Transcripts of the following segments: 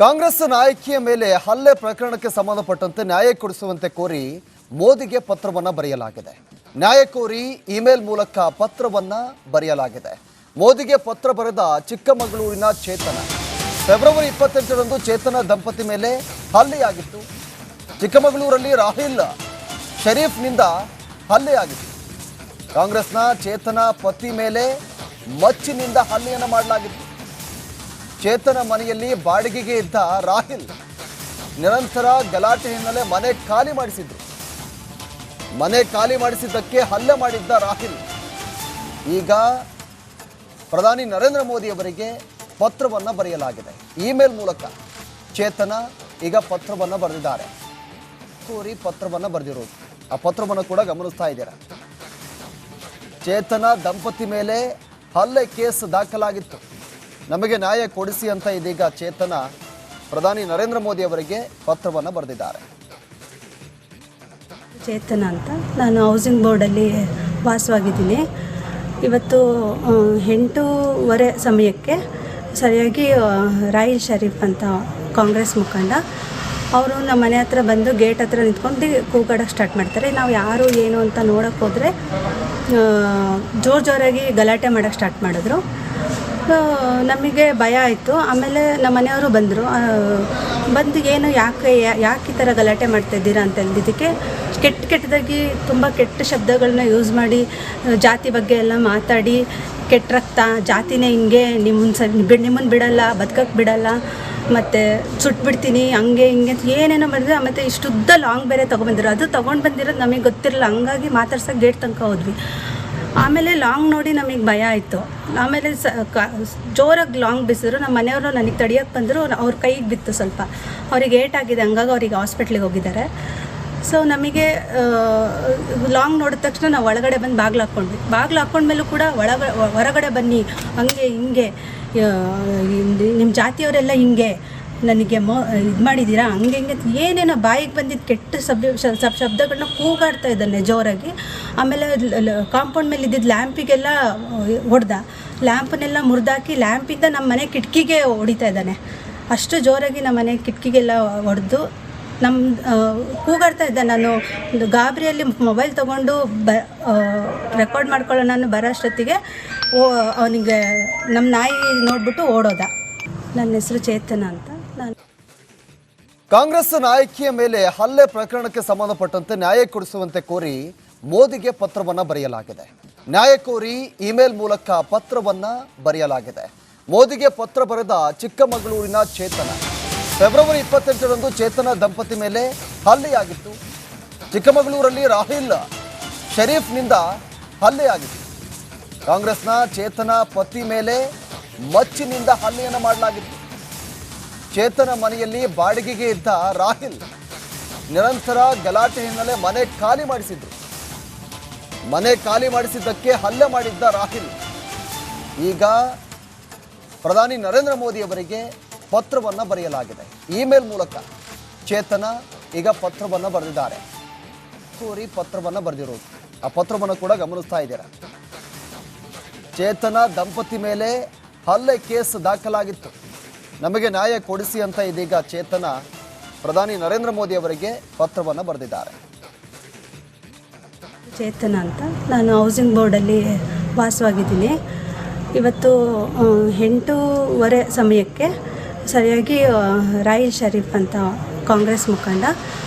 ಕಾಂಗ್ರೆಸ್ ನಾಯಕಿಯ ಮೇಲೆ ಹಲ್ಲೆ ಪ್ರಕರಣಕ್ಕೆ ಸಂಬಂಧಪಟ್ಟಂತೆ ನ್ಯಾಯ ಕೊಡಿಸುವಂತೆ ಕೋರಿ ಮೋದಿಗೆ ಪತ್ರವನ್ನು ಬರೆಯಲಾಗಿದೆ. ನ್ಯಾಯ ಕೋರಿ ಇಮೇಲ್ ಮೂಲಕ ಪತ್ರವನ್ನು ಬರೆಯಲಾಗಿದೆ. ಮೋದಿಗೆ ಪತ್ರ ಬರೆದ ಚಿಕ್ಕಮಗಳೂರಿನ ಚೇತನ. ಫೆಬ್ರವರಿ 28ರಂದು ಚೇತನ ದಂಪತಿ ಮೇಲೆ ಹಲ್ಲೆಯಾಗಿತ್ತು. ಚಿಕ್ಕಮಗಳೂರಲ್ಲಿ ರಾಹಿಲ್ ಶರೀಫ್ನಿಂದ ಹಲ್ಲೆಯಾಗಿತ್ತು. ಕಾಂಗ್ರೆಸ್ನ ಚೇತನ ಪತಿ ಮೇಲೆ ಮಚ್ಚಿನಿಂದ ಹಲ್ಲೆಯನ್ನು ಮಾಡಲಾಗಿತ್ತು. ಚೇತನ ಮನೆಯಲ್ಲಿ ಬಾಡಿಗೆಗೆ ಇದ್ದ ರಾಹಿಲ್ ನಿರಂತರ ಗಲಾಟೆ ಹಿನ್ನೆಲೆ ಮನೆ ಖಾಲಿ ಮಾಡಿಸಿದ್ರು. ಮನೆ ಖಾಲಿ ಮಾಡಿಸಿದ್ದಕ್ಕೆ ಹಲ್ಲೆ ಮಾಡಿದ್ದ ರಾಹಿಲ್ ಈಗ ಪ್ರಧಾನಿ ನರೇಂದ್ರ ಮೋದಿ ಅವರಿಗೆ ಪತ್ರವನ್ನು ಬರೆಯಲಾಗಿದೆ. ಇಮೇಲ್ ಮೂಲಕ ಚೇತನ ಈಗ ಪತ್ರವನ್ನು ಬರೆದಿದ್ದಾರೆ. ಕೋರಿ ಪತ್ರವನ್ನು ಬರೆದಿರೋದು, ಆ ಪತ್ರವನ್ನು ಕೂಡ ಗಮನಿಸ್ತಾ ಇದ್ದೀರಾ. ಚೇತನ ದಂಪತಿ ಮೇಲೆ ಹಲ್ಲೆ ಕೇಸ್ ದಾಖಲಾಗಿತ್ತು. ನಮಗೆ ನ್ಯಾಯ ಕೊಡಿಸಿ ಅಂತ ಇದೀಗ ಚೇತನ ಪ್ರಧಾನಿ ನರೇಂದ್ರ ಮೋದಿ ಅವರಿಗೆ ಪತ್ರವನ್ನು ಬರೆದಿದ್ದಾರೆ. ಚೇತನ ಅಂತ, ನಾನು ಹೌಸಿಂಗ್ ಬೋರ್ಡಲ್ಲಿ ವಾಸವಾಗಿದ್ದೀನಿ. ಇವತ್ತು 8:30 ಸಮಯಕ್ಕೆ ಸರಿಯಾಗಿ ರಾಹಿಲ್ ಶರೀಫ್ ಅಂತ ಕಾಂಗ್ರೆಸ್ ಮುಖಂಡ ಅವರು ನಮ್ಮ ಮನೆ ಹತ್ರ ಬಂದು ಗೇಟ್ ಹತ್ರ ನಿಂತ್ಕೊಂಡು ಕೂಗಾಡೋಕ್ಕೆ ಸ್ಟಾರ್ಟ್ ಮಾಡ್ತಾರೆ. ನಾವು ಯಾರು ಏನು ಅಂತ ನೋಡೋಕ್ಕೆ ಹೋದರೆ ಜೋರಾಗಿ ಗಲಾಟೆ ಮಾಡೋಕ್ಕೆ ಸ್ಟಾರ್ಟ್ ಮಾಡಿದ್ರು. ನಮಗೆ ಭಯ ಆಯಿತು. ಆಮೇಲೆ ನಮ್ಮ ಮನೆಯವರು ಬಂದರು. ಬಂದು ಏನು ಯಾಕೆ ಈ ಥರ ಗಲಾಟೆ ಮಾಡ್ತಾಯಿದ್ದೀರಾ ಅಂತ ಅಂದಿದ್ದಕ್ಕೆ ಕೆಟ್ಟದಾಗಿ ತುಂಬ ಕೆಟ್ಟ ಶಬ್ದಗಳನ್ನ ಯೂಸ್ ಮಾಡಿ ಜಾತಿ ಬಗ್ಗೆ ಎಲ್ಲ ಮಾತಾಡಿ, ಕೆಟ್ಟ ರಕ್ತ, ಜಾತಿನೇ ಹಿಂಗೆ, ನಿಮ್ಮನ್ನು ಬಿಡಲ್ಲ, ಬದುಕಕ್ಕೆ ಬಿಡಲ್ಲ, ಮತ್ತು ಸುಟ್ಬಿಡ್ತೀನಿ, ಹಂಗೆ ಹಿಂಗೆ ಏನೇನೋ ಮಾಡಿದ್ರೆ. ಮತ್ತು ಇಷ್ಟುದ್ದ ಲಾಂಗ್ ಬೇರೆ ತೊಗೊಂಡ್ಬಂದಿರೋ, ಅದು ತೊಗೊಂಡು ಬಂದಿರೋದು ನಮಗೆ ಗೊತ್ತಿರಲಿಲ್ಲ. ಹಂಗಾಗಿ ಮಾತಾಡ್ಸೋಕೆ ಗೇಟ್ ತನಕ ಹೋದ್ವಿ. ಆಮೇಲೆ ಲಾಂಗ್ ನೋಡಿ ನಮಗೆ ಭಯ ಆಯಿತು. ಆಮೇಲೆ ಜೋರಾಗಿ ಲಾಂಗ್ ಬಿಸಿದ್ರು. ನಮ್ಮ ಮನೆಯವರು ನನಗೆ ತಡಿಯೋಕ್ಕೆ ಬಂದರು. ಅವ್ರ ಕೈಗೆ ಬಿತ್ತು, ಸ್ವಲ್ಪ ಅವ್ರಿಗೆ ಏಟಾಗಿದೆ. ಹಂಗಾಗಿ ಅವ್ರಿಗೆ ಹಾಸ್ಪಿಟ್ಲಿಗೆ ಹೋಗಿದ್ದಾರೆ. ಸೊ ನಮಗೆ ಲಾಂಗ್ ನೋಡಿದ ತಕ್ಷಣ ನಾವು ಒಳಗಡೆ ಬಂದು ಬಾಗಿಲು ಹಾಕ್ಕೊಂಡ್ಮೇಲೂ ಕೂಡ ಹೊರಗಡೆ ಬನ್ನಿ, ಹಂಗೆ ಹಿಂಗೆ ನಿಮ್ಮ ಜಾತಿಯವರೆಲ್ಲ ಹಿಂಗೆ ನನಗೆ ಇದು ಮಾಡಿದ್ದೀರಾ, ಹಂಗೆ ಹಿಂಗೆ ಏನೇನೋ ಬಾಯಿಗೆ ಬಂದಿದ್ದು ಕೆಟ್ಟ ಶಬ್ದಗಳನ್ನ ಕೂಗಾಡ್ತಾ ಇದ್ದಾನೆ ಜೋರಾಗಿ. ಆಮೇಲೆ ಕಾಂಪೌಂಡ್ ಮೇಲೆ ಇದ್ದಿದ್ದು ಲ್ಯಾಂಪಿಗೆಲ್ಲ ಹೊಡೆದ. ಲ್ಯಾಂಪನ್ನೆಲ್ಲ ಮುರಿದಾಕಿ ಲ್ಯಾಂಪಿಂದ ನಮ್ಮ ಮನೆ ಕಿಟಕಿಗೆ ಹೊಡಿತಾ ಇದ್ದಾನೆ. ಅಷ್ಟು ಜೋರಾಗಿ ನಮ್ಮ ಮನೆ ಕಿಟಕಿಗೆಲ್ಲ ಹೊಡೆದು ಕೂಗಾಡ್ತಾ ಇದ್ದ. ನಾನು ಗಾಬರಿಯಲ್ಲಿ ಮೊಬೈಲ್ ತೊಗೊಂಡು ರೆಕಾರ್ಡ್ ಮಾಡ್ಕೊಳ್ಳೋ ನಾನು ಬರೋ ಅಷ್ಟೊತ್ತಿಗೆ ಅವನಿಗೆ ನಮ್ಮ ನಾಯಿ ನೋಡ್ಬಿಟ್ಟು ಓಡೋದ. ನನ್ನ ಹೆಸರು ಚೇತನ ಅಂತ. ಕಾಂಗ್ರೆಸ್ ನಾಯಕಿಯ ಮೇಲೆ ಹಲ್ಲೆ ಪ್ರಕರಣಕ್ಕೆ ಸಂಬಂಧಪಟ್ಟಂತೆ ನ್ಯಾಯ ಕೊಡಿಸುವಂತೆ ಕೋರಿ ಮೋದಿಗೆ ಪತ್ರವನ್ನು ಬರೆಯಲಾಗಿದೆ. ನ್ಯಾಯ ಕೋರಿ ಇಮೇಲ್ ಮೂಲಕ ಪತ್ರವನ್ನು ಬರೆಯಲಾಗಿದೆ. ಮೋದಿಗೆ ಪತ್ರ ಬರೆದ ಚಿಕ್ಕಮಗಳೂರಿನ ಚೇತನ. ಫೆಬ್ರವರಿ 28ರಂದು ಚೇತನ ದಂಪತಿ ಮೇಲೆ ಹಲ್ಲೆಯಾಗಿತ್ತು. ಚಿಕ್ಕಮಗಳೂರಲ್ಲಿ ರಾಹಿಲ್ ಶರೀಫ್ನಿಂದ ಹಲ್ಲೆಯಾಗಿತ್ತು. ಕಾಂಗ್ರೆಸ್ನ ಚೇತನ ಪತಿ ಮೇಲೆ ಮಚ್ಚಿನಿಂದ ಹಲ್ಲೆಯನ್ನು ಮಾಡಲಾಗಿತ್ತು. ಚೇತನ ಮನೆಯಲ್ಲಿ ಬಾಡಿಗೆಗೆ ಇದ್ದ ರಾಹಿಲ್ ನಿರಂತರ ಗಲಾಟೆ ಹಿನ್ನೆಲೆ ಮನೆ ಖಾಲಿ ಮಾಡಿಸಿದ್ರು. ಮನೆ ಖಾಲಿ ಮಾಡಿಸಿದ್ದಕ್ಕೆ ಹಲ್ಲೆ ಮಾಡಿದ್ದ ರಾಹಿಲ್ ಈಗ ಪ್ರಧಾನಿ ನರೇಂದ್ರ ಮೋದಿ ಅವರಿಗೆ ಪತ್ರವನ್ನು ಬರೆಯಲಾಗಿದೆ. ಇಮೇಲ್ ಮೂಲಕ ಚೇತನ ಈಗ ಪತ್ರವನ್ನು ಬರೆದಿದ್ದಾರೆ. ಕೋರಿ ಪತ್ರವನ್ನು ಬರೆದಿರೋದು, ಆ ಪತ್ರವನ್ನು ಕೂಡ ಗಮನಿಸ್ತಾ ಇದ್ದೀರಾ. ಚೇತನ ದಂಪತಿ ಮೇಲೆ ಹಲ್ಲೆ ಕೇಸ್ ದಾಖಲಾಗಿತ್ತು. ನಮಗೆ ನ್ಯಾಯ ಕೊಡಿಸಿ ಅಂತ ಇದೀಗ ಚೇತನ ಪ್ರಧಾನಿ ನರೇಂದ್ರ ಮೋದಿ ಅವರಿಗೆ ಪತ್ರವನ್ನು ಬರೆದಿದ್ದಾರೆ. ಚೇತನ ಅಂತ, ನಾನು ಹೌಸಿಂಗ್ ಬೋರ್ಡಲ್ಲಿ ವಾಸವಾಗಿದ್ದೀನಿ. ಇವತ್ತು 8:30 ಸಮಯಕ್ಕೆ ಸರಿಯಾಗಿ ರಾಹಿಲ್ ಶರೀಫ್ ಅಂತ ಕಾಂಗ್ರೆಸ್ ಮುಖಂಡ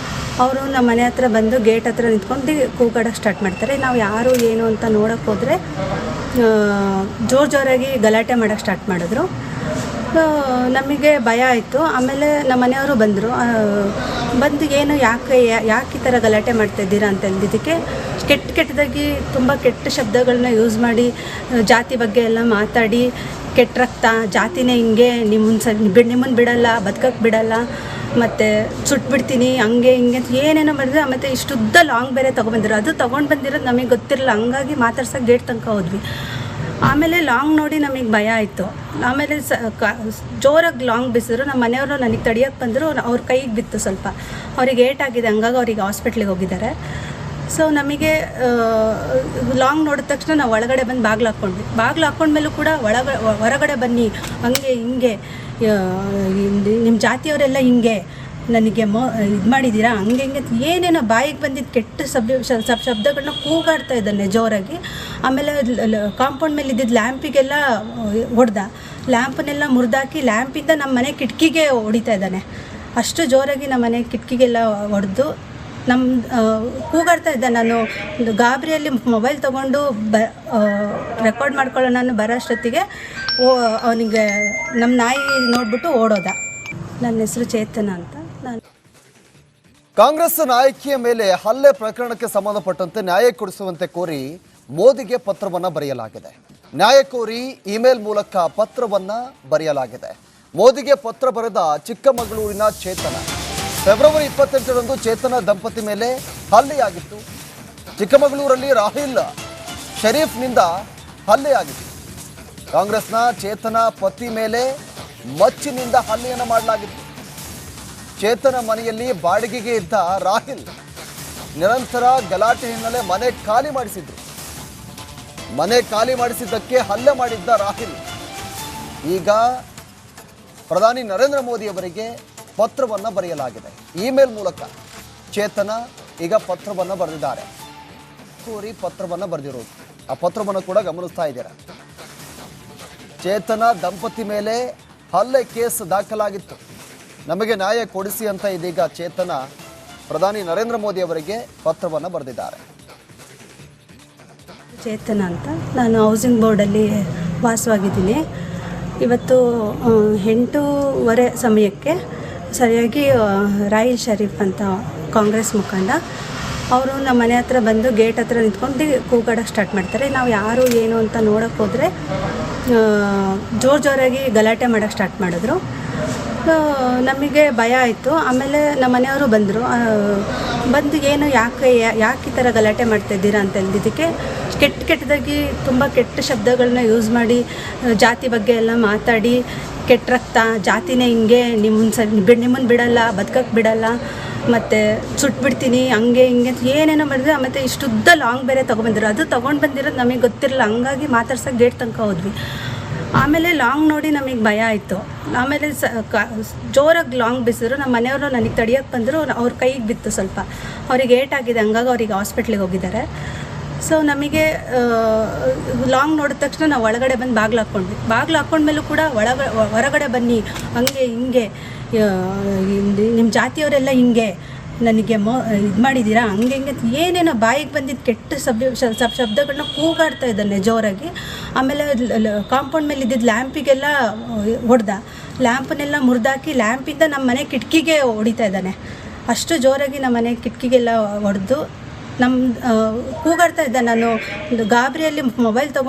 ಅವರು ನಮ್ಮ ಮನೆ ಹತ್ರ ಬಂದು ಗೇಟ್ ಹತ್ರ ನಿಂತ್ಕೊಂಡು ಕೂಗಾಡೋಕ್ಕೆ ಸ್ಟಾರ್ಟ್ ಮಾಡ್ತಾರೆ. ನಾವು ಯಾರು ಏನು ಅಂತ ನೋಡೋಕ್ಕೆ ಹೋದರೆ ಜೋರಾಗಿ ಗಲಾಟೆ ಮಾಡೋಕ್ಕೆ ಸ್ಟಾರ್ಟ್ ಮಾಡಿದ್ರು. ನಮಗೆ ಭಯ ಆಯಿತು. ಆಮೇಲೆ ನಮ್ಮ ಮನೆಯವರು ಬಂದರು. ಬಂದು ಏನು ಯಾಕೆ ಈ ಥರ ಗಲಾಟೆ ಮಾಡ್ತಾಯಿದ್ದೀರಾ ಅಂತ ಅಂದಿದ್ದಕ್ಕೆ ಕೆಟ್ಟದಾಗಿ ತುಂಬ ಕೆಟ್ಟ ಶಬ್ದಗಳನ್ನ ಯೂಸ್ ಮಾಡಿ ಜಾತಿ ಬಗ್ಗೆ ಎಲ್ಲ ಮಾತಾಡಿ, ಕೆಟ್ಟ ರಕ್ತ, ಜಾತಿನೇ ಹಿಂಗೆ, ನಿಮ್ಮನ್ನು ಬಿಡಲ್ಲ, ಬದುಕಕ್ಕೆ ಬಿಡಲ್ಲ, ಮತ್ತು ಸುಟ್ಬಿಡ್ತೀನಿ, ಹಂಗೆ ಹಿಂಗೆ ಏನೇನೋ ಮಾಡಿದ್ರೆ. ಮತ್ತು ಇಷ್ಟುದ್ದ ಲಾಂಗ್ ಬೇರೆ ತೊಗೊಂಡ್ಬಂದಿರೋ, ಅದು ತೊಗೊಂಡು ಬಂದಿರೋದು ನಮಗೆ ಗೊತ್ತಿರಲಿಲ್ಲ. ಹಂಗಾಗಿ ಮಾತಾಡ್ಸೋಕೆ ಗೇಟ್ ತನಕ ಹೋದ್ವಿ. ಆಮೇಲೆ ಲಾಂಗ್ ನೋಡಿ ನಮಗೆ ಭಯ ಆಯಿತು. ಆಮೇಲೆ ಜೋರಾಗಿ ಲಾಂಗ್ ಬಿಸಿದ್ರು. ನಮ್ಮ ಮನೆಯವರು ನನಗೆ ತಡಿಯೋಕ್ಕೆ ಬಂದರು. ಅವ್ರ ಕೈಗೆ ಬಿತ್ತು, ಸ್ವಲ್ಪ ಅವ್ರಿಗೆ ಏಟಾಗಿದೆ. ಹಂಗಾಗಿ ಅವ್ರಿಗೆ ಹಾಸ್ಪಿಟ್ಲಿಗೆ ಹೋಗಿದ್ದಾರೆ. ಸೊ ನಮಗೆ ಲಾಂಗ್ ನೋಡಿದ ತಕ್ಷಣ ನಾವು ಒಳಗಡೆ ಬಂದು ಬಾಗಿಲು ಹಾಕ್ಕೊಂಡ್ಮೇಲೂ ಕೂಡ ಹೊರಗಡೆ ಬನ್ನಿ, ಹಂಗೆ ಹಿಂಗೆ ನಿಮ್ಮ ಜಾತಿಯವರೆಲ್ಲ ಹಿಂಗೆ ನನಗೆ ಇದು ಮಾಡಿದ್ದೀರಾ, ಹಂಗೆ ಹಿಂಗೆ ಏನೇನೋ ಬಾಯಿಗೆ ಬಂದಿದ್ದು ಕೆಟ್ಟ ಶಬ್ದಗಳನ್ನ ಕೂಗಾಡ್ತಾ ಇದ್ದಾನೆ ಜೋರಾಗಿ. ಆಮೇಲೆ ಕಾಂಪೌಂಡ್ ಮೇಲೆ ಇದ್ದಿದ್ದು ಲ್ಯಾಂಪಿಗೆಲ್ಲ ಹೊಡೆದ, ಲ್ಯಾಂಪನ್ನೆಲ್ಲ ಮುರಿದಾಕಿ ಲ್ಯಾಂಪಿಂದ ನಮ್ಮ ಮನೆ ಕಿಟಕಿಗೆ ಹೊಡಿತಾ ಇದ್ದಾನೆ. ಅಷ್ಟು ಜೋರಾಗಿ ನಮ್ಮ ಮನೆ ಕಿಟಕಿಗೆಲ್ಲ ಹೊಡೆದು ಕೂಗಾಡ್ತಾ ಇದ್ದೆ. ನಾನು ಗಾಬರಿಯಲ್ಲಿ ಮೊಬೈಲ್ ತೊಗೊಂಡು ರೆಕಾರ್ಡ್ ಮಾಡ್ಕೊಳ್ಳೋ ನಾನು ಬರೋ ಅಷ್ಟೊತ್ತಿಗೆ ಅವನಿಗೆ ನಮ್ಮ ನಾಯಿ ನೋಡಿಬಿಟ್ಟು ಓಡೋದ. ನನ್ನ ಹೆಸರು ಚೇತನ ಅಂತ. ಕಾಂಗ್ರೆಸ್ ನಾಯಕಿಯ ಮೇಲೆ ಹಲ್ಲೆ ಪ್ರಕರಣಕ್ಕೆ ಸಂಬಂಧಪಟ್ಟಂತೆ ನ್ಯಾಯ ಕೊಡಿಸುವಂತೆ ಕೋರಿ ಮೋದಿಗೆ ಪತ್ರವನ್ನ ಬರೆಯಲಾಗಿದೆ. ನ್ಯಾಯ ಕೋರಿ ಇಮೇಲ್ ಮೂಲಕ ಪತ್ರವನ್ನ ಬರೆಯಲಾಗಿದೆ. ಮೋದಿಗೆ ಪತ್ರ ಬರೆದ ಚಿಕ್ಕಮಗಳೂರಿನ ಚೇತನ. ಫೆಬ್ರವರಿ 28ರಂದು ಚೇತನ ದಂಪತಿ ಮೇಲೆ ಹಲ್ಲೆಯಾಗಿತ್ತು. ಚಿಕ್ಕಮಗಳೂರಲ್ಲಿ ರಾಹಿಲ್ ಶರೀಫ್ನಿಂದ ಹಲ್ಲೆಯಾಗಿತ್ತು. ಕಾಂಗ್ರೆಸ್ನ ಚೇತನ ಪತಿ ಮೇಲೆ ಮಚ್ಚಿನಿಂದ ಹಲ್ಲೆಯನ್ನು ಮಾಡಲಾಗಿತ್ತು. ಚೇತನ ಮನೆಯಲ್ಲಿ ಬಾಡಿಗೆಗೆ ಇದ್ದ ರಾಹಿಲ್ ನಿರಂತರ ಗಲಾಟೆ ಹಿನ್ನೆಲೆ ಮನೆ ಖಾಲಿ ಮಾಡಿಸಿದ್ರು. ಮನೆ ಖಾಲಿ ಮಾಡಿಸಿದ್ದಕ್ಕೆ ಹಲ್ಲೆ ಮಾಡಿದ್ದ ರಾಹಿಲ್ ಈಗ ಪ್ರಧಾನಿ ನರೇಂದ್ರ ಮೋದಿ ಅವರಿಗೆ ಪತ್ರವನ್ನು ಬರೆಯಲಾಗಿದೆ. ಇಮೇಲ್ ಮೂಲಕ ಚೇತನ ಈಗ ಪತ್ರವನ್ನು ಬರೆದಿದ್ದಾರೆ. ಕೋರಿ ಪತ್ರವನ್ನು ಬರೆದಿರೋದು, ಆ ಪತ್ರವನ್ನು ಕೂಡ ಗಮನಿಸ್ತಾ ಇದ್ದೀರಾ. ಚೇತನ ದಂಪತಿ ಮೇಲೆ ಹಲ್ಲೆ ಕೇಸ್ ದಾಖಲಾಗಿತ್ತು. ನಮಗೆ ನ್ಯಾಯ ಕೊಡಿಸಿ ಅಂತ ಇದೀಗ ಚೇತನ ಪ್ರಧಾನಿ ನರೇಂದ್ರ ಮೋದಿ ಅವರಿಗೆ ಪತ್ರವನ್ನು ಬರೆದಿದ್ದಾರೆ. ಚೇತನ ಅಂತ, ನಾನು ಹೌಸಿಂಗ್ ಬೋರ್ಡಲ್ಲಿ ವಾಸವಾಗಿದ್ದೀನಿ. ಇವತ್ತು 8:30 ಸಮಯಕ್ಕೆ ಸರಿಯಾಗಿ ರಾಹಿಲ್ ಶರೀಫ್ ಅಂತ ಕಾಂಗ್ರೆಸ್ ಮುಖಂಡ ಅವರು ನಮ್ಮ ಮನೆ ಹತ್ರ ಬಂದು ಗೇಟ್ ಹತ್ರ ನಿಂತ್ಕೊಂಡು ಕೂಗಾಡೋಕ್ಕೆ ಸ್ಟಾರ್ಟ್ ಮಾಡ್ತಾರೆ. ನಾವು ಯಾರು ಏನು ಅಂತ ನೋಡೋಕ್ಕೆ ಹೋದರೆ ಜೋರಾಗಿ ಗಲಾಟೆ ಮಾಡೋಕ್ಕೆ ಸ್ಟಾರ್ಟ್ ಮಾಡಿದ್ರು. ನಮಗೆ ಭಯ ಆಯಿತು. ಆಮೇಲೆ ನಮ್ಮ ಮನೆಯವರು ಬಂದು ಏನು ಯಾಕೆ ಈ ಥರ ಗಲಾಟೆ ಮಾಡ್ತಾಯಿದ್ದೀರಾ ಅಂತ ಹೇಳಿದ್ದಕ್ಕೆ ಕೆಟ್ಟದಾಗಿ ತುಂಬ ಕೆಟ್ಟ ಶಬ್ದಗಳನ್ನ ಯೂಸ್ ಮಾಡಿ ಜಾತಿ ಬಗ್ಗೆ ಎಲ್ಲ ಮಾತಾಡಿ, ಕೆಟ್ಟ ರಕ್ತ, ಜಾತಿನೇ ಹಿಂಗೆ, ನಿಮ್ಮನ್ನು ಬಿಡಲ್ಲ, ಬದುಕಕ್ಕೆ ಬಿಡಲ್ಲ, ಮತ್ತು ಸುಟ್ಬಿಡ್ತೀನಿ, ಹಂಗೆ ಹಿಂಗೆ ಅಂತ ಏನೇನೋ ಮಾಡಿದ್ರೆ. ಮತ್ತು ಇಷ್ಟುದ್ದ ಲಾಂಗ್ ಬೇರೆ ತೊಗೊಂಡ್ಬಂದಿರೋ, ಅದು ತೊಗೊಂಡು ಬಂದಿರೋದು ನಮಗೆ ಗೊತ್ತಿರಲಿಲ್ಲ. ಹಂಗಾಗಿ ಮಾತಾಡ್ಸೋಕೆ ಗೇಟ್ ತನಕ ಹೋದ್ವಿ. ಆಮೇಲೆ ಲಾಂಗ್ ನೋಡಿ ನಮಗೆ ಭಯ ಆಯಿತು. ಆಮೇಲೆ ಜೋರಾಗಿ ಲಾಂಗ್ ಬಿಸಿದ್ರು. ನಮ್ಮ ಮನೆಯವರು ನನಗೆ ತಡಿಯೋಕ್ಕೆ ಬಂದರು. ಅವ್ರ ಕೈಗೆ ಬಿತ್ತು ಸ್ವಲ್ಪ, ಅವ್ರಿಗೆ ಏಟಾಗಿದೆ, ಹಂಗಾಗಿ ಅವ್ರಿಗೆ ಹಾಸ್ಪಿಟ್ಲಿಗೆ ಹೋಗಿದ್ದಾರೆ. ಸೊ ನಮಗೆ ಲಾಂಗ್ ನೋಡಿದ ತಕ್ಷಣ ನಾವು ಒಳಗಡೆ ಬಂದು ಬಾಗಿಲು ಹಾಕ್ಕೊಂಡ್ಮೇಲೂ ಕೂಡ ಹೊರಗಡೆ ಬನ್ನಿ, ಹಂಗೆ ಹಿಂಗೆ ನಿಮ್ಮ ಜಾತಿಯವರೆಲ್ಲ ಹಿಂಗೆ ನನಗೆ ಇದು ಮಾಡಿದ್ದೀರಾ, ಹಂಗೆ ಹಿಂಗೆ ಏನೇನೋ ಬಾಯಿಗೆ ಬಂದಿದ್ದು ಕೆಟ್ಟ ಶಬ್ದಗಳನ್ನ ಕೂಗಾಡ್ತಾ ಇದ್ದಾನೆ ಜೋರಾಗಿ. ಆಮೇಲೆ ಕಾಂಪೌಂಡ್ ಮೇಲೆ ಇದ್ದಿದ್ದು ಲ್ಯಾಂಪಿಗೆಲ್ಲ ಹೊಡೆದ, ಲ್ಯಾಂಪನ್ನೆಲ್ಲ ಮುರಿದಾಕಿ ಲ್ಯಾಂಪಿಂದ ನಮ್ಮ ಮನೆ ಕಿಟಕಿಗೆ ಹೊಡಿತಾ ಇದ್ದಾನೆ. ಅಷ್ಟು ಜೋರಾಗಿ ನಮ್ಮ ಮನೆ ಕಿಟಕಿಗೆಲ್ಲ ಹೊಡೆದು ಕೂಗಾಡ್ತಾ ಇದ್ದೆ. ನಾನು ಗಾಬರಿಯಲ್ಲಿ ಮೊಬೈಲ್ ತೊಗೊಂಡು